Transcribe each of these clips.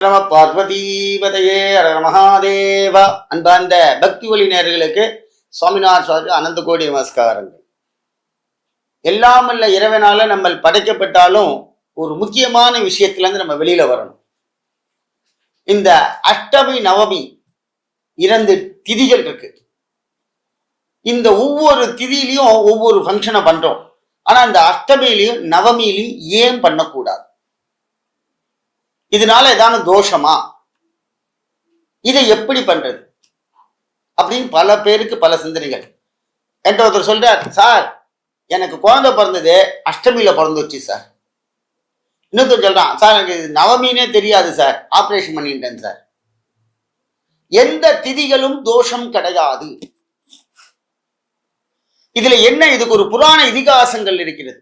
நம பார்வதீபதையே அர மகாதேவா. அன்பார்ந்த பக்தி ஒளி நேயர்களுக்கு சுவாமிநாத சுவாமி அனந்த கோடி நமஸ்காரங்கள். எல்லாமல்ல இறைவனால நம்ம படைக்கப்பட்டாலும் ஒரு முக்கியமான விஷயத்துல இருந்து நம்ம வெளியில வரணும். இந்த அஷ்டமி நவமி 2 திதிகள் இருக்கு. இந்த ஒவ்வொரு திதியிலையும் ஒவ்வொரு ஃபங்க்ஷனை பண்றோம். ஆனா இந்த அஷ்டமியிலையும் நவமியிலையும் ஏன் பண்ணக்கூடாது? இதனால ஏதான தோஷமா? இதை எப்படி பண்றது அப்படின்னு பல பேருக்கு பல சிந்தனைகள். என்கிட்ட ஒருத்தர் சொல்றார், சார் எனக்கு குழந்தை பிறந்தது அஷ்டமியில பிறந்துச்சு சார். இன்னொருத்தர் சொல்றான், சார் எனக்கு நவமினே தெரியாது சார், ஆப்ரேஷன் பண்ணிட்டேன் சார். எந்த திதிகளும் தோஷம் கிடையாது. இதுல என்ன, இதுக்கு ஒரு புராண இதிகாசங்கள் இருக்கிறது.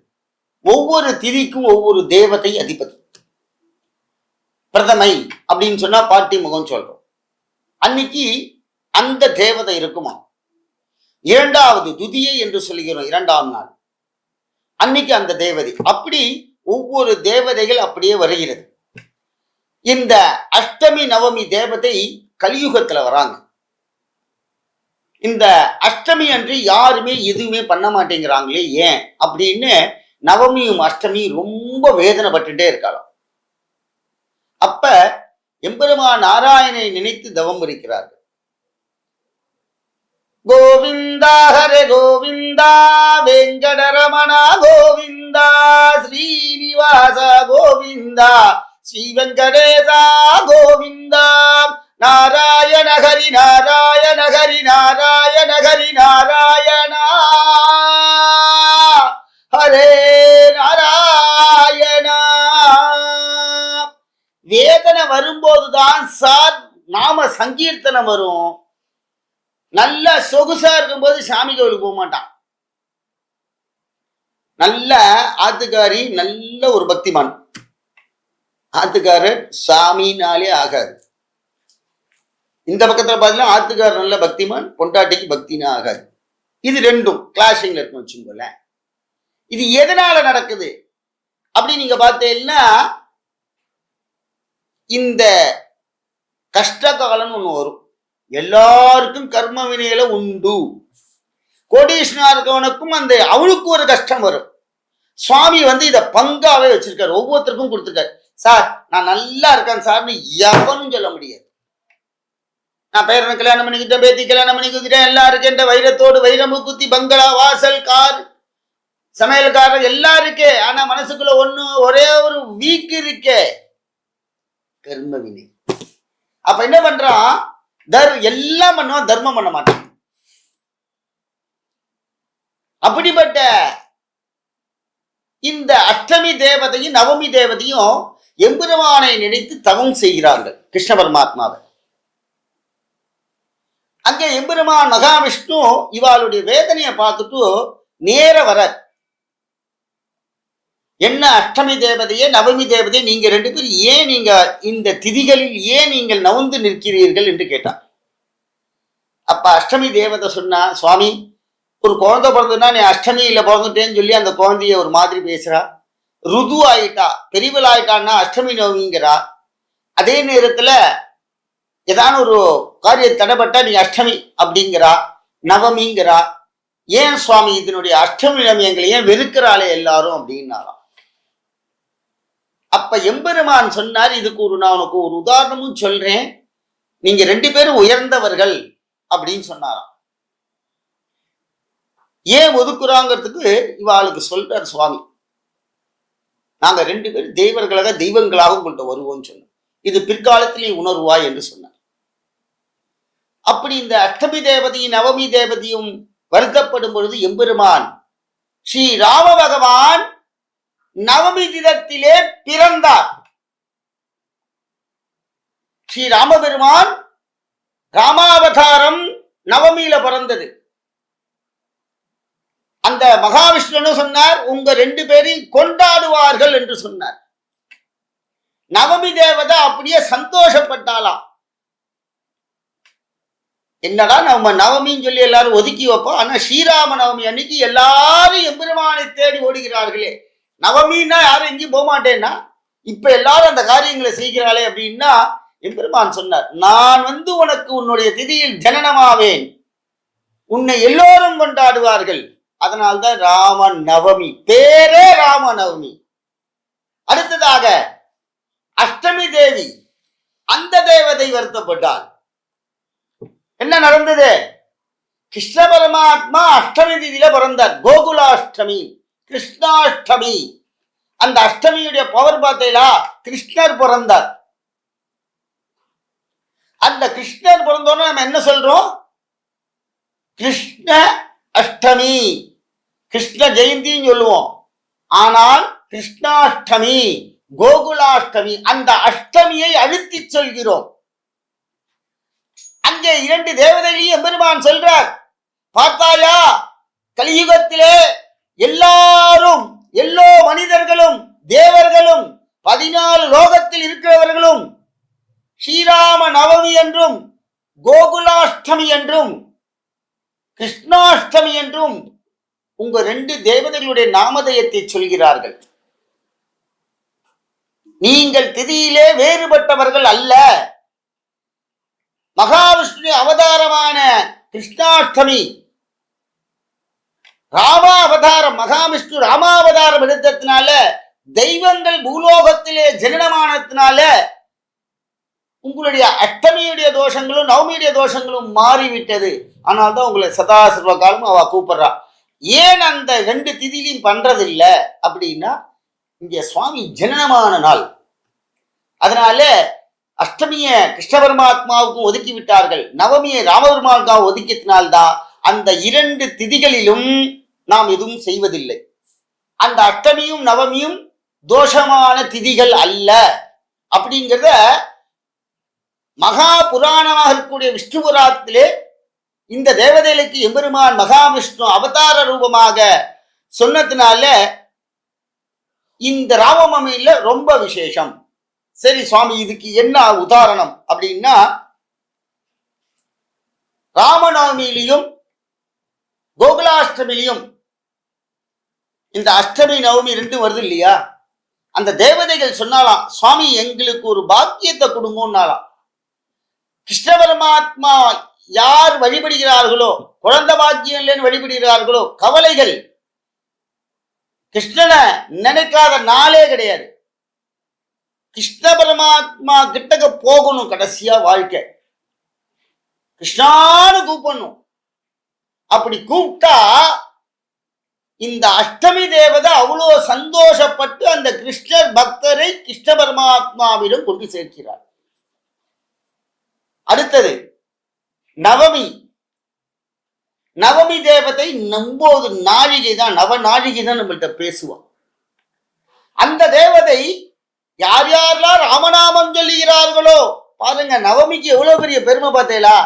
ஒவ்வொரு திதிக்கும் ஒவ்வொரு தேவதை அதிபதி. பிரதமை அப்படின்னு சொன்னா பாட்டி முகம் சொல்றோம். அன்னைக்கு அந்த தேவதை இருக்குமா. 2வது துதியை என்று சொல்லுகிறோம், 2ஆம் நாள் அன்னைக்கு அந்த தேவதை. அப்படி ஒவ்வொரு தேவதைகள் அப்படியே வருகிறது. இந்த அஷ்டமி நவமி தேவதை கலியுகத்துல வராங்க. இந்த அஷ்டமி அன்று யாருமே எதுவுமே பண்ண மாட்டேங்கிறாங்களே ஏன் அப்படின்னு நவமியும் அஷ்டமியும் ரொம்ப வேதனைப்பட்டுட்டே இருக்கலாம். அப்ப எம்பெருமான் நாராயணனை நினைத்து தவம் இருக்கிறார்கள். கோவிந்தா ஹரே கோவிந்தா, வெங்கடரமணா கோவிந்தா, ஸ்ரீனிவாச கோவிந்தா, ஸ்ரீ வெங்கடேசா கோவிந்தா, நாராயண ஹரி நாராயண ஹரி நாராயண ஹரி நாராயணா, ஹரே நாராயணா. வேதனை வரும்போதுதான் சார் நாம சங்கீர்த்தனம் வரும். நல்ல சொகுசா இருக்கும்போது சாமி கோவிலுக்கு போக மாட்டான். நல்ல ஆத்துக்காரி, நல்ல ஒரு பக்திமான் ஆத்துக்காரர் சாமினாலே ஆகாது. இந்த பக்கத்துல பாத்தீங்கன்னா ஆத்துக்காரர் நல்ல பக்திமான், பொண்டாட்டிக்கு பக்தினா ஆகாது. இது ரெண்டும் கிளாஷிங்ல இருக்கும் வச்சுக்கோல. இது எதனால நடக்குது அப்படி நீங்க பார்த்தீங்கன்னா, இந்த கஷ்ட காலம்னு ஒண்ணு வரும். எல்லாருக்கும் கர்ம வினையில உண்டு. கோடீஸ்வரனா இருக்கவனுக்கும் அந்த அவனுக்கு ஒரு கஷ்டம் வரும். சுவாமி இதை பங்காவே வச்சிருக்காரு, ஒவ்வொருத்தருக்கும் கொடுத்துருக்காரு. சார் நான் நல்லா இருக்கேன் சார்னு எவனும் சொல்ல முடியாது. நான் பேரனை கல்யாணம் பண்ணிக்கிட்டேன், பேத்தி கல்யாணம் பண்ணி கொடுத்துட்டேன், எல்லாம் இருக்கேன், வைரத்தோடு வைரமு குத்தி, பங்களா, வாசல், கார், சமையல்காரர் எல்லாம் இருக்கே. ஆனா மனசுக்குள்ள ஒரே ஒரு வீக் இருக்கே, கர்ம வினை. அப்ப என்ன பண்றான், எல்லாம் பண்ணுவான், தர்மம் பண்ண மாட்டான். அப்படிப்பட்ட இந்த அஷ்டமி தேவதையும் நவமி தேவதையும் எம்பெருமானை நினைத்து தவம் செய்கிறார்கள் கிருஷ்ண பரமாத்மாவை. அங்கே எம்பெருமான் மகாவிஷ்ணு இவாளுடைய வேதனையை பார்த்துட்டு நேர வர, என்ன அஷ்டமி தேவதையே நவமி தேவதையே நீங்க 2 பேரும் ஏன் நீங்க இந்த திதிகளில் ஏன் நீங்கள் நவுந்து நிற்கிறீர்கள் என்று கேட்டார். அப்ப அஷ்டமி தேவதை சொன்னா, சுவாமி ஒரு குழந்தை பிறந்ததுன்னா நீ அஷ்டமியில பிறந்துட்டேன்னு சொல்லி அந்த குழந்தைய ஒரு மாதிரி பேசுறா. ருது ஆயிட்டா, பெரியவள் ஆயிட்டான்னா அஷ்டமி நவமிங்கிறா. அதே நேரத்துல ஏதான ஒரு காரியம் தடைப்பட்டா நீ அஷ்டமி அப்படிங்கிறா, நவமிங்கிறா. ஏன் சுவாமி இதனுடைய அஷ்டமி நவமி எங்களை ஏன் வெறுக்கிறாளே எல்லாரும் அப்படின்னாராம். அப்ப எம்பெருமான் சொன்னார், இதுக்கு நான் உனக்கு ஒரு உதாரணமும் சொல்றேன், நீங்க 2 பேரும் உயர்ந்தவர்கள் அப்படின்னு சொன்னாராம். ஏன் ஒதுக்குறாங்கிறதுக்கு இவாளுக்கு சொல்றார் சுவாமி. நாங்க 2 பேரும் தெய்வங்களாக தெய்வங்களாக உங்கள்கிட்ட வருவோம்னு சொன்னோம். இது பிற்காலத்திலே உணர்வாய் என்று சொன்னார். அப்படி இந்த அஷ்டமி தேவதையும் நவமி தேவதையும் வருத்தப்படும் பொழுது எம்பெருமான் ஸ்ரீ ராம பகவான் நவமி தினத்திலே பிறந்தார். ஸ்ரீ ராமபெருமான் ராமாவதாரம் நவமியில பிறந்தது. அந்த மகாவிஷ்ணு சொன்னார், உங்க 2 பேரையும் கொண்டாடுவார்கள் என்று சொன்னார். நவமி தேவதை அப்படியே சந்தோஷப்பட்டாலாம். என்னடா நம்ம நவமின்னு சொல்லி எல்லாரும் ஒதுக்கி வைப்போம், ஆனா ஸ்ரீராம நவமி அன்னைக்கு எல்லாரும் எம்பெருமானை தேடி ஓடுகிறார்களே. நவமின்னா யாரும் எங்கேயும் போக மாட்டேன்னா இப்ப எல்லாரும் அந்த காரியங்களை செய்கிறாளே அப்படின்னா எம்பெருமான் சொன்னார், நான் உனக்கு உன்னுடைய திதியில் ஜனனமாவேன், உன்னை எல்லோரும் கொண்டாடுவார்கள், அதனால்தான் ராம நவமி, பேரே ராம நவமி. அடுத்ததாக அஷ்டமி தேவி, அந்த தேவதை வருத்தப்பட்டாள். என்ன நடந்தது? கிருஷ்ண பரமாத்மா அஷ்டமி திதியில பிறந்தார், கோகுலாஷ்டமி, கிருஷ்ணாஷ்டமி. அந்த அஷ்டமியுடைய பவர் பார்த்தீங்களா? கிருஷ்ணர் பிறந்தார். அந்த கிருஷ்ணர் பிறந்தோன்னு நம்ம என்ன சொல்றோம்? கிருஷ்ண அஷ்டமி, கிருஷ்ண ஜெயந்தின்னு சொல்லுவோம். ஆனால் கிருஷ்ணாஷ்டமி, கோகுலாஷ்டமி, அந்த அஷ்டமியை அழுத்தி சொல்கிறோம். அங்கே 2 தேவதைகளையும் எம்பெருமான் சொல்றார், பார்த்தாயா, கலியுகத்திலே எல்லாரும், எல்லா மனிதர்களும், தேவர்களும், 14 லோகத்தில் இருக்கிறவர்களும் ஸ்ரீராம நவமி என்றும், கோகுலாஷ்டமி என்றும், கிருஷ்ணாஷ்டமி என்றும் உங்க 2 தேவதைகளுடைய நாமதயத்தை சொல்கிறார்கள். நீங்கள் திதியிலே வேறுபட்டவர்கள் அல்ல. மகாவிஷ்ணு அவதாரமான கிருஷ்ணாஷ்டமி, ராமா அவதாரம், மகாவிஷ்ணு ராமாவதாரம் எடுத்ததுனால, தெய்வங்கள் பூலோகத்திலே ஜனனமானதுனால உங்களுடைய அஷ்டமியுடைய தோஷங்களும் நவமியுடைய தோஷங்களும் மாறிவிட்டது. ஆனால் தான் உங்களை சதா சர்வ காலமும் அவ கூப்பிடுறா. ஏன் அந்த 2 திதியிலையும் பண்றதில்லை அப்படின்னா, இங்க சுவாமி ஜனனமான நாள், அதனால அஷ்டமிய கிருஷ்ண பரமாத்மாவுக்கும் ஒதுக்கி விட்டார்கள், நவமியை ராமபெருமானுக்காக ஒதுக்கியத்தினால்தான் அந்த 2 திதிகளிலும் நாம் எதுவும் செய்வதில்லை. அந்த அஷ்டமியும் நவமியும் தோஷமான திதிகள் அல்ல அப்படிங்கிறத மகா புராணமாக இருக்கக்கூடிய விஷ்ணு புராணத்திலே இந்த தேவதைகளுக்கு எம்பெருமான் மகாவிஷ்ணு அவதார ரூபமாக சொன்னதுனால இந்த ராமநவமியில ரொம்ப விசேஷம். சரி சுவாமி, இதுக்கு என்ன உதாரணம் அப்படின்னா, ராமநவமியிலையும் கோகுலாஷ்டமிலையும் இந்த அஷ்டமி நவமி 2 வருது இல்லையா, அந்த தேவதைகள் சொன்னாலாம், சுவாமி எங்களுக்கு ஒரு பாக்கியத்தை கொடுங்கன்னாலாம். கிருஷ்ண பரமாத்மா யார் வழிபடுகிறார்களோ, குழந்தை பாக்கியம் இல்லைன்னு வழிபடுகிறார்களோ, கவலைகள், கிருஷ்ணனை நினைக்காத நாளே கிடையாது. கிருஷ்ண பரமாத்மா கிட்டக்க போகணும், கடைசியா வாழ்க்கை கிருஷ்ணான்னு கூப்பிடணும். அப்படி கூப்பிட்டா இந்த அஷ்டமி தேவதை அவ்வளோ சந்தோஷப்பட்டு அந்த கிருஷ்ணர் பக்தரை கிருஷ்ண பரமாத்மாவிடம் கொண்டு சேர்க்கிறார். அடுத்தது நவமி. நவமி தேவதை 9 நாழிகை தான், நவ நாழிகை தான் நம்மள்கிட்ட பேசுவான். அந்த தேவதை யார் யாரெல்லாம் ராமநாமம் சொல்லுகிறார்களோ, பாருங்க நவமிக்கு எவ்வளவு பெரிய பெருமை பார்த்தீங்களா?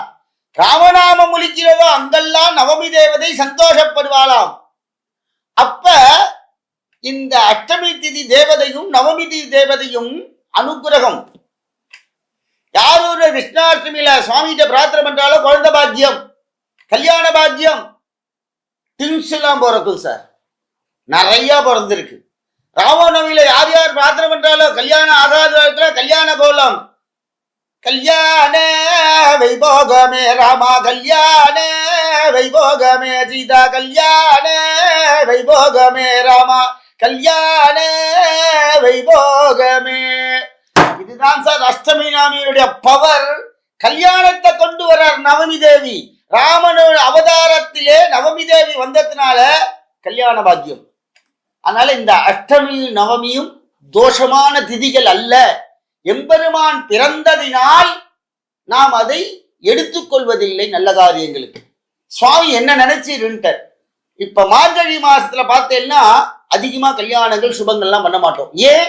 ராமநாமம் ஒலிக்கிறதோ அங்கெல்லாம் நவமி தேவதை சந்தோஷப்படுவாளாம். அப்ப இந்த அஷ்டமி திதி தேவதையும் நவமி திதி தேவதையும் அனுகிரகம். யார் ஒரு கிருஷ்ணாஷ்டமியில சுவாமிகிட்ட பிரார்த்தனை பண்றாலோ குழந்தை பாக்கியம், கல்யாண பாக்கியம், டின்ஸ் எல்லாம் பிறக்கும் சார், நிறைய பிறந்திருக்கு. ராமநவமியில யார் யார் பிரார்த்தனை பண்றாலோ கல்யாணம் ஆகாத கல்யாண கோலம், கல்யாண வைபோகமே ராமா, கல்யாண வைபோகமே சீதா, கல்யாண வைபோகமே ராமா, கல்யாண வைபோகமே. இதுதான் சார் அஷ்டமி நவமியுடைய பவர். கல்யாணத்தை கொண்டு வர்றார் நவமி தேவி. ராமனோட அவதாரத்திலே நவமி தேவி வந்ததுனால கல்யாண பாக்கியம். அதனால இந்த அஷ்டமி நவமியும் தோஷமான திதிகள் அல்ல. எம்பெருமான் பிறந்ததினால் நாம் அதை எடுத்துக்கொள்வதில்லை நல்ல காரியங்களுக்கு. சுவாமி என்ன நினைச்சிருந்தார். இப்ப மார்கழி மாசத்துல பார்த்தேன்னா அதிகமா கல்யாணங்கள் சுபங்கள்லாம் பண்ண மாட்டோம். ஏன்?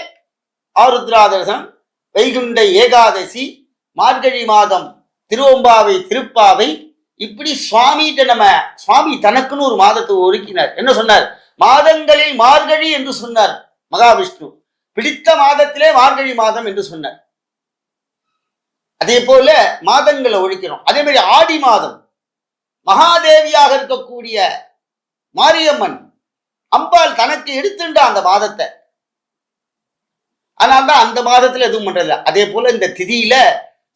ஆருத்ராதர்சனம், வைகுண்ட ஏகாதசி, மார்கழி மாதம் திருவம்பாவை, திருப்பாவை, இப்படி சுவாமிகிட்ட நம்ம சுவாமி தனக்குன்னு ஒரு மாதத்தை ஒதுக்கினார். என்ன சொன்னார்? மாதங்களில் மார்கழி என்று சொன்னார் மகாவிஷ்ணு. பிடித்த மாதத்திலே மார்கழி மாதம் என்று சொன்னார். அதே போல மாதங்களை ஒழிக்கிறோம். அதே மாதிரி ஆடி மாதம் மகாதேவியாக இருக்கக்கூடிய மாரியம்மன் அம்பாள் தனக்கு எடுத்துட்டா அந்த மாதத்தை. அதனால்தான் அந்த மாதத்துல எதுவும் பண்றதில்ல. அதே போல இந்த திதியில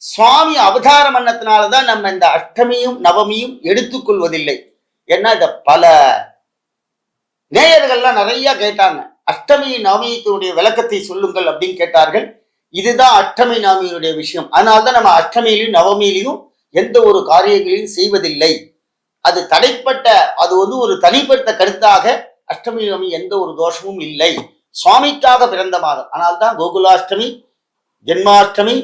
சுவாமி அவதாரம் பண்ணத்தினாலதான் நம்ம இந்த அஷ்டமியும் நவமியும் எடுத்துக்கொள்வதில்லை. ஏன்னா இத பல நேயர்கள்லாம் நிறைய கேட்டாங்க. அஷ்டமி நவமியினுடைய விளக்கத்தை சொல்லுங்கள் அப்படின்னு கேட்டார்கள். இதுதான் அஷ்டமி நவமியினுடைய விஷயம். அதனால்தான் நம்ம அஷ்டமியிலும் நவமியிலையும் எந்த ஒரு காரியங்களையும் செய்வதில்லை. அது தடைப்பட்ட, அது ஒரு தனிப்பட்ட கருத்தாக அஷ்டமி நவமி எந்த ஒரு தோஷமும் இல்லை. சுவாமிக்காக பிறந்த மாதம். அதனால்தான் கோகுலாஷ்டமி, ஜென்மாஷ்டமி,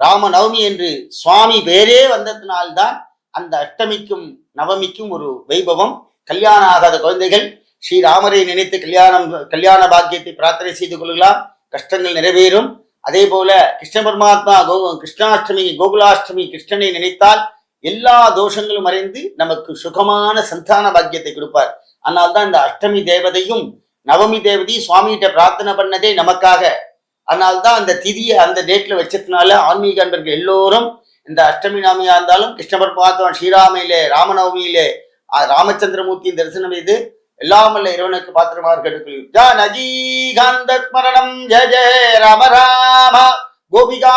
ராம நவமி என்று சுவாமி பேரே வந்ததினால்தான் அந்த அஷ்டமிக்கும் நவமிக்கும் ஒரு வைபவம். கல்யாணம் ஆகாத குழந்தைகள் ஸ்ரீராமரை நினைத்து கல்யாண பாக்கியத்தை பிரார்த்தனை செய்து கொள்ளலாம், கஷ்டங்கள் நிறைவேறும். அதே போல கிருஷ்ண பரமாத்மா கிருஷ்ணாஷ்டமி, கோகுலாஷ்டமி கிருஷ்ணனை நினைத்தால் எல்லா தோஷங்களும் மறைந்து நமக்கு சுகமான சந்தான பாக்கியத்தை கொடுப்பார். அதனால்தான் இந்த அஷ்டமி தேவதையும் நவமி தேவதையும் சுவாமிகிட்ட பிரார்த்தனை பண்ணதே நமக்காக. அதனால்தான் அந்த திதியை அந்த டேட்ல வச்சதுனால ஆன்மீக அன்பர்கள் எல்லோரும் இந்த அஷ்டமி நவமியா இருந்தாலும் கிருஷ்ண பரமாத்மா ஸ்ரீராமையிலே ராமநவமியிலே ராமச்சந்திரமூர்த்தியின் தரிசனம் செய்து எல்லாமல்ல இறைவனுக்கு பாத்திரமாக கேட்டுக்கொள்ளும். ஜனஜீகாந்தஸ்மரணம் ஜெய ஜெய ராம ராம கோபிகா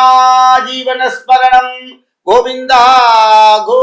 ஜீவன ஸ்மரணம் கோவிந்தா கோ